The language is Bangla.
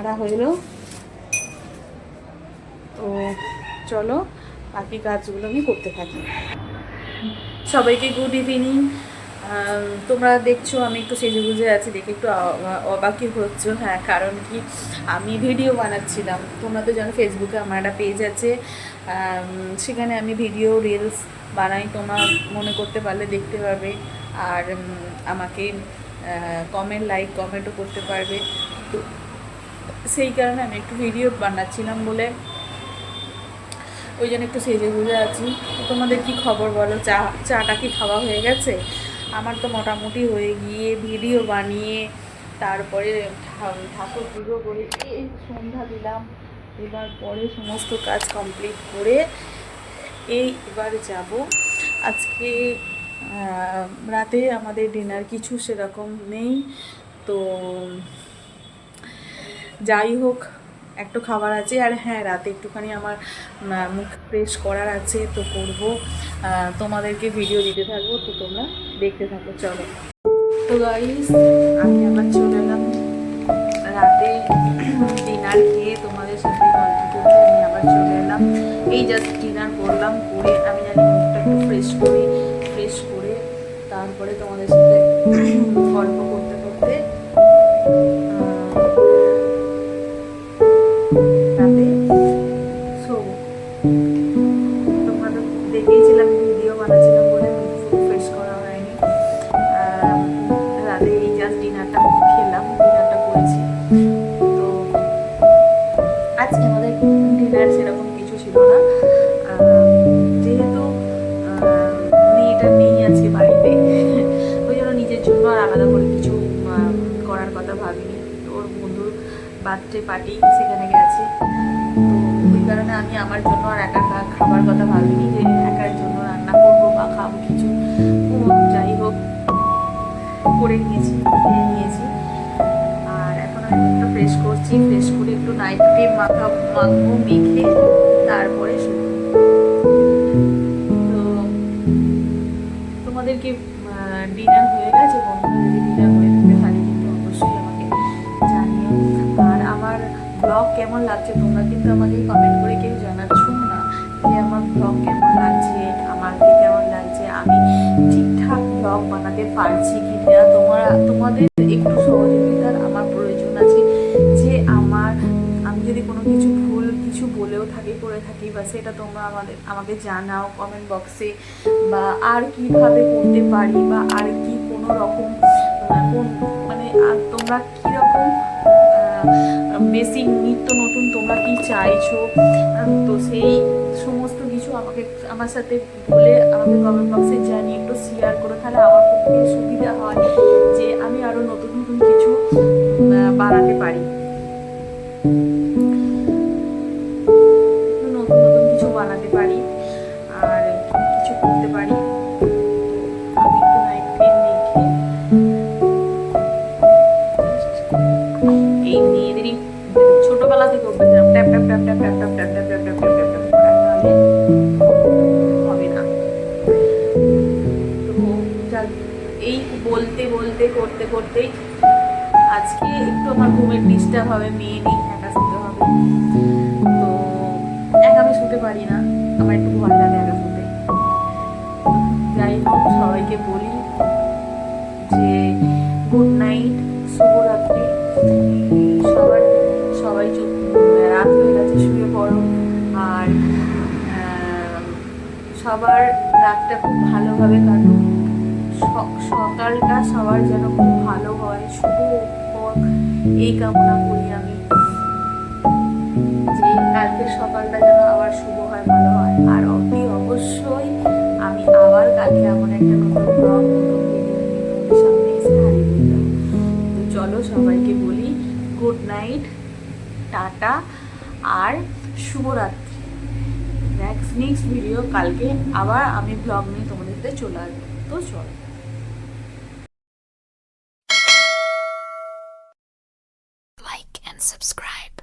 ছাড়া হইলো। তো চলো বাকি কাজগুলো আমি করতে থাকি। সবাইকে গুড ইভিনিং। তোমরা দেখছো আমি একটু সেজেগুজে আছি, দেখে একটু অবাকই হচ্ছে। হ্যাঁ, কারণ কি, আমি ভিডিও বানাচ্ছিলাম। তোমরা তো জানো ফেসবুকে আমার একটা পেজ আছে, সেখানে আমি ভিডিও রিলস বানাই। তোমরা মনে করতে পারলে দেখতে পারবে, আর আমাকে কমেন্টও করতে পারবে। তো সেই কারণে আমি একটু ভিডিও বানাচ্ছিলাম বলে ওই জন্য একটু সেজে গুজে আছি। তোমাদের কি খবর বলো? চাটা কি খাওয়া হয়ে গেছে? আমার তো মোটামুটি হয়ে গিয়ে ভিডিও বানিয়ে তারপরে ঠাকুর পুজো করে এই সন্ধ্যা দিলাম। এবার পরে সমস্ত কাজ কমপ্লিট করে এবার যাব। আজকে রাতে আমাদের ডিনার কিছু সেরকম নেই, তো যাই হোক একটু খাবার আছে। আর হ্যাঁ, রাতে একটুখানি আমার মুখ ফ্রেশ করার আছে, তো করব। তোমাদেরকে ভিডিও দিতে থাকবো, তো তোমরা দেখতে থাকো। চলো। তো গাইস, আমি আবার চলে এলাম রাতে ডিনার খেয়ে তোমাদের সাথে গল্প করতে। আমি আবার চলে এলাম, এই জাস্ট ডিনার করলাম, করে আমি জানি মুখটা একটু ফ্রেশ করে তারপরে তোমাদের সাথে গল্প করতে করতে রাতে শোবো। তোমরা তো দেখেইছিলাম ভিডিও বানাচ্ছিলাম বলে মুখ ফ্রেশ করা হয়নি। রাতে এই জাস্ট ডিনারটা করেছি। তো আজকে আমাদের ডিনার সেরকম কিছু ছিল না, যেহেতু মেয়েটা নেই আজকে বাড়িতে, ওই জন্য নিজের জন্য আর আলাদা করে কিছু করার কথা ভাবিনি। ওর বন্ধুর বার্থডে পার্টি সেখানে গেছে, তো ওই কারণে আমি আমার জন্য আর একা খাবার কথা ভাবিনি যে একার জন্য রান্না করবো বা খাবো কিছু। যাই হোক করে নিয়েছি, খেয়ে নিয়েছি। আর এখন আমি মুখটা ফ্রেশ করছি, ফ্রেশ করে একটু নাইট ক্রিম মাখবো, মেখে তারপরে শুরু। তো তোমাদেরকে ডিনার হয়ে গেছে? বন্ধুরা যদি ডিনার হয়ে থাকে তাহলে কিন্তু অবশ্যই আমাকে জানিও। আর আমার ব্লগ কেমন লাগছে তোমরা কিন্তু আমাকে কমেন্ট করে কেউ জানাচ্ছ না যে আমার ব্লগ কেমন লাগছে, আমাকে কেমন লাগছে, আমি ঠিকঠাক ব্লগ বানাতে পারছি কি না। তোমাদের একটু সহযোগিতার আমার প্রয়োজন আছে, যে আমি যদি কোনো ভুল কিছু বলেও করে থাকি, বা সেটা তোমরা আমাকে জানাও কমেন্ট বক্সে, বা আর কিভাবে করতে পারি, বা আর কি কোনো রকম মানে তোমরা কীরকম বেসিক নিত্য নতুন তোমরা কি চাইছো, তো সেই সমস্ত কিছু আমার সাথে বলে আমাকে কমেন্ট বক্সে জানিয়ে একটু শেয়ার করো। তাহলে আমার পক্ষে সুবিধা হয় যে আমি আরও নতুন নতুন কিছু বানাতে পারি, নতুন নতুন কিছু বানাতে পারি আর কিছু করতে পারি। আমি একটু নাইট ক্রিম মেখে এই মেয়েদেরই ছোটবেলা থেকে অভ্যাস, tap tap tap tap tap tap tap tap tap tap tap tap নাহলে হবে না। তো এই বলতে বলতে করতে করতেই আজকে একটু আমার ঘুমের ডিস্টার্ব হবে, মেয়ে নেই, একা শুতে হবে। তো একা আমি শুতে পারি না, আমার একটু ভয় লাগে একা শুতে। যাই হোক, সবাইকে বলি যে গুড নাইট, শুভরাত্রি। সবাই রাত হয়ে গেছে, শুয়ে পড়ো। আর সবার রাতটা খুব ভালোভাবে কাটুক, সকালটা সবার যেন খুব ভালো হয়, শুভ হোক এই কামনা করি আমি, যে কালকের সকালটা যেন আবার শুভ হয়, ভালো হয়। আর অবশ্যই আমি আবার কালকে এমন একটা নতুন ব্লগ, নতুন ভিডিও নিয়ে তোমাদের সামনে এসে হাজির হয়ে যাবো। তো চলো সবাইকে বলি গুড নাইট, টাটা আর শুভরাত্রি। নেক্সট ভিডিও কালকে আবার আমি ব্লগ নিয়ে তোমাদের সাথে চলে আসবো। তো চলো। Like and subscribe.